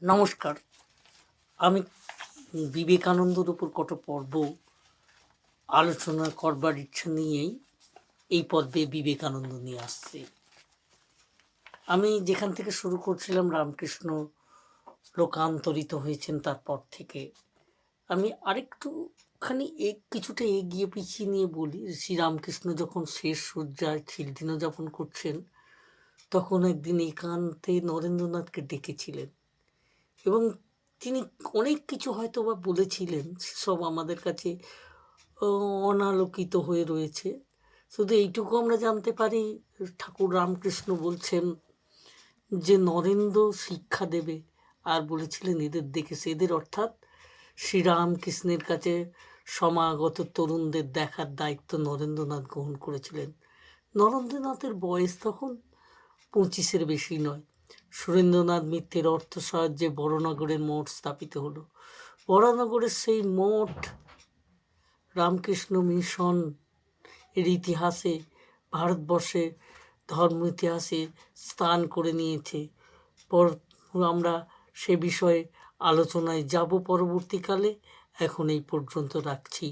নমস্কার। আমি বিবেকানন্দর উপর কত পর্ব আলোচনা করবার ইচ্ছা নিয়েই এই পর্বে বিবেকানন্দ নিয়ে আসছি। আমি যেখান থেকে শুরু করছিলাম রামকৃষ্ণ লোকান্তরিত হয়েছেন তারপর থেকে আমি আরেকটুখানি কিছুটা এগিয়ে পিছিয়ে নিয়ে বলি। শ্রীরামকৃষ্ণ যখন শেষ শয্যায় চিরদিন যাপন করছেন তখন একদিন একান্তে নরেন্দ্রনাথকে ডেকেছিলেন এবং তিনি অনেক কিছু হয়তো বা বলেছিলেন, সব আমাদের কাছে অনালোকিত হয়ে রয়েছে। শুধু এইটুকু আমরা জানতে পারি, ঠাকুর রামকৃষ্ণ বলছেন যে নরেন্দ্র শিক্ষা দেবে, আর বলেছিলেন এদের দেখেছে, এদের অর্থাৎ শ্রীরামকৃষ্ণের কাছে সমাগত তরুণদের দেখার দায়িত্ব নরেন্দ্রনাথ গ্রহণ করেছিলেন। নরেন্দ্রনাথের বয়স তখন 25-এর বেশি নয়। সুরেন্দ্রনাথ মিত্রের অর্থ সাহায্যে বড়নগরের মঠ স্থাপিত হলো। বড়নগরের সেই মঠ রামকৃষ্ণ মিশন এর ইতিহাসে, ভারতবর্ষে ধর্ম ইতিহাসে স্থান করে নিয়েছে। আমরা সে বিষয়ে আলোচনায় যাব পরবর্তীকালে। এখন এই পর্যন্ত রাখছি।